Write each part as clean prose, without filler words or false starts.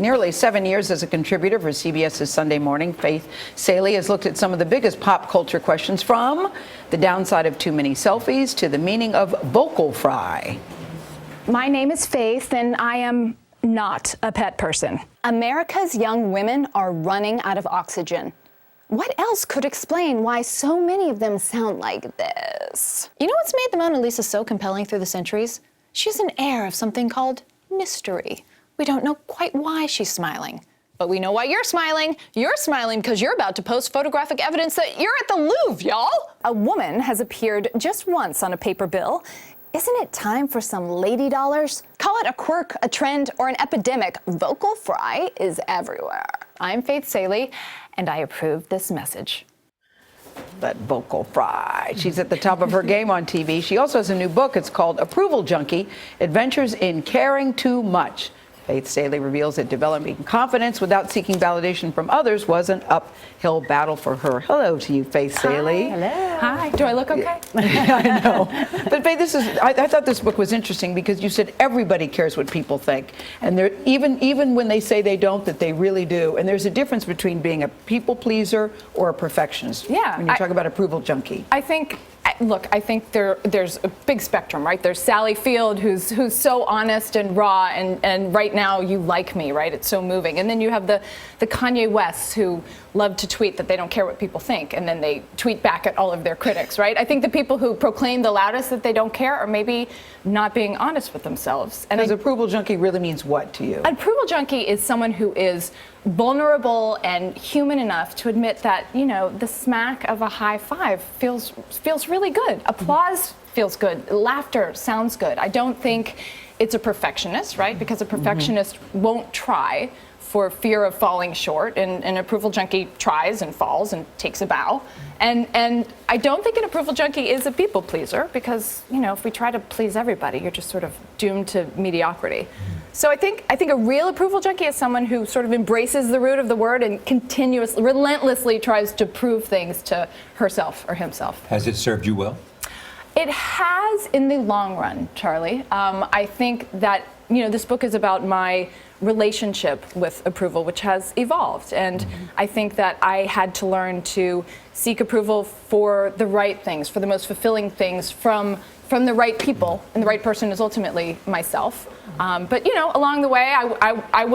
nearly 7 years as a contributor for CBS This Sunday Morning, Faith Salie has looked at some of the biggest pop culture questions, from the downside of too many selfies to the meaning of vocal fry. My name is Faith, and I am not a pet person. America's young women are running out of oxygen. What else could explain why so many of them sound like this? You know what's made the Mona Lisa so compelling through the centuries? She has an air of something called mystery. We don't know quite why she's smiling, but we know why you're smiling. You're smiling because you're about to post photographic evidence that you're at the Louvre, y'all. A woman has appeared just once on a paper bill. Isn't it time for some lady dollars? Call it a quirk, a trend, or an epidemic. Vocal fry is everywhere. I'm Faith Salie, and I approve this message. That vocal fry. She's at the top of her game on TV. She also has a new book. It's called Approval Junkie, Adventures in Caring Too Much. Faith Salie reveals that developing confidence without seeking validation from others was an uphill battle for her. Hello to you, Faith Salie. Hello. Hi. Do I look okay? I know. But Faith, I thought this book was interesting because you said everybody cares what people think. And they're, even when they say they don't, that they really do. And there's a difference between being a people pleaser or a perfectionist. Yeah. When you talk about approval junkie. I think there's a big spectrum, right? There's Sally Field, who's so honest and raw, and right now you like me, right? It's so moving. And then you have the Kanye Wests who love to tweet that they don't care what people think, and then they tweet back at all of their critics, right? I think the people who proclaim the loudest that they don't care are maybe not being honest with themselves. And approval junkie really means what to you? Approval junkie is someone who is vulnerable and human enough to admit that, you know, the smack of a high five feels really good. Applause feels good. Laughter sounds good. I don't think it's a perfectionist, right? Because a perfectionist won't try for fear of falling short, and an approval junkie tries and falls and takes a bow. And I don't think an approval junkie is a people pleaser, because, you know, if we try to please everybody, you're just sort of doomed to mediocrity. So I think a real approval junkie is someone who sort of embraces the root of the word and continuously, relentlessly tries to prove things to herself or himself. Has it served you well? It has in the long run, Charlie. I think that, you know, this book is about my relationship with approval, which has evolved. And I think that I had to learn to seek approval for the right things, for the most fulfilling things from the right people, and the right person is ultimately myself. But, you know, along the way, I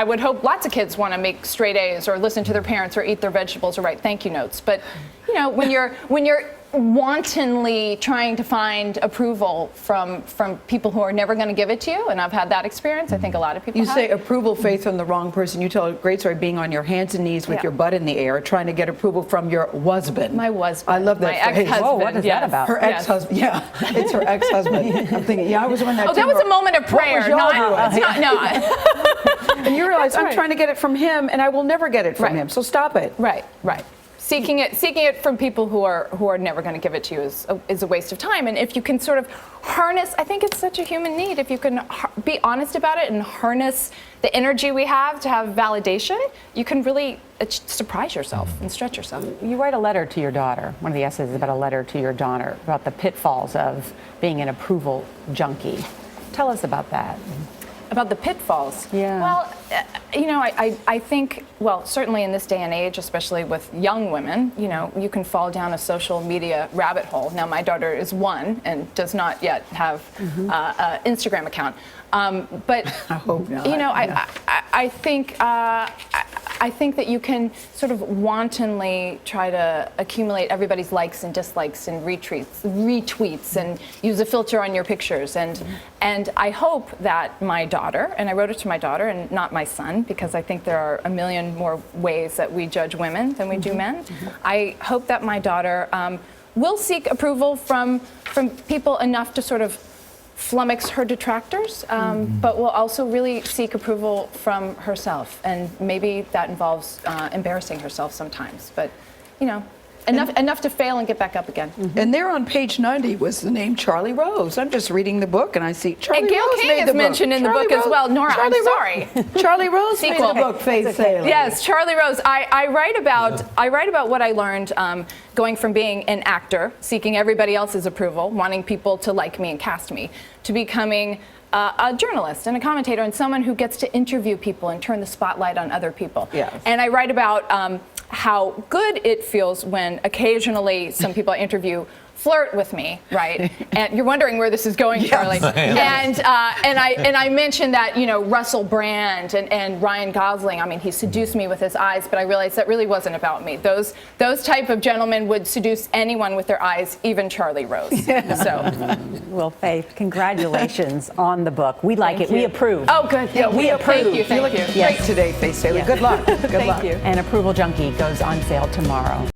would hope lots of kids want to make straight A's or listen to their parents or eat their vegetables or write thank you notes. But, you know, when you're wantonly trying to find approval from people who are never going to give it to you, and I've had that experience. I think a lot of people have. You say approval, Faith, from the wrong person. You tell a great story, being on your hands and knees with your butt in the air, trying to get approval from your husband. My husband. I love that My phrase. ex-husband. Whoa, what is that about? Her ex-husband. Yeah, it's her ex-husband. I'm thinking, I was when that. Oh, that was a moment of prayer. And you realize I'm trying to get it from him, and I will never get it from him. So stop it. Right. Seeking it from people who are never going to give it to you is a waste of time. And if you can sort of harness, I think it's such a human need. If you can be honest about it and harness the energy we have to have validation, you can really surprise yourself and stretch yourself. You write a letter to your daughter. One of the essays is about a letter to your daughter about the pitfalls of being an approval junkie. Tell us about that. About the pitfalls. Yeah. Well, you know, I think, well, certainly in this day and age, especially with young women, you know, you can fall down a social media rabbit hole. Now, my daughter is 1 and does not yet have an Instagram account. But I hope not. You know, I think that you can sort of wantonly try to accumulate everybody's likes and dislikes and retweets and use a filter on your pictures. And I hope that my daughter, and I wrote it to my daughter and not my son, because I think there are a million more ways that we judge women than we do men. I hope that my daughter will seek approval from people enough to sort of flummox her detractors, but will also really seek approval from herself. And maybe that involves embarrassing herself sometimes. But, you know, enough to fail and get back up again. And there on page 90 was the name Charlie Rose. I'm just reading the book and I see Charlie and Gail Rose King made is the book. mentioned in the book as well. Nora, I'm sorry. Charlie Rose made the book, Faith Salie. Yes, Charlie Rose. I write about what I learned going from being an actor, seeking everybody else's approval, wanting people to like me and cast me, to becoming a journalist and a commentator and someone who gets to interview people and turn the spotlight on other people. Yes. And I write about how good it feels when occasionally some people I interview flirt with me, right? And you're wondering where this is going, Charlie. And I mentioned that, you know, Russell Brand and Ryan Gosling. I mean, he seduced me with his eyes, but I realized that really wasn't about me. Those type of gentlemen would seduce anyone with their eyes, even Charlie Rose. So, Well, Faith, congratulations on the book. We like it. We approve. oh, good. we approve. Thank you. Thank you. Great today, Faith Salie. Good luck. Good luck. And Approval Junkie goes on sale tomorrow.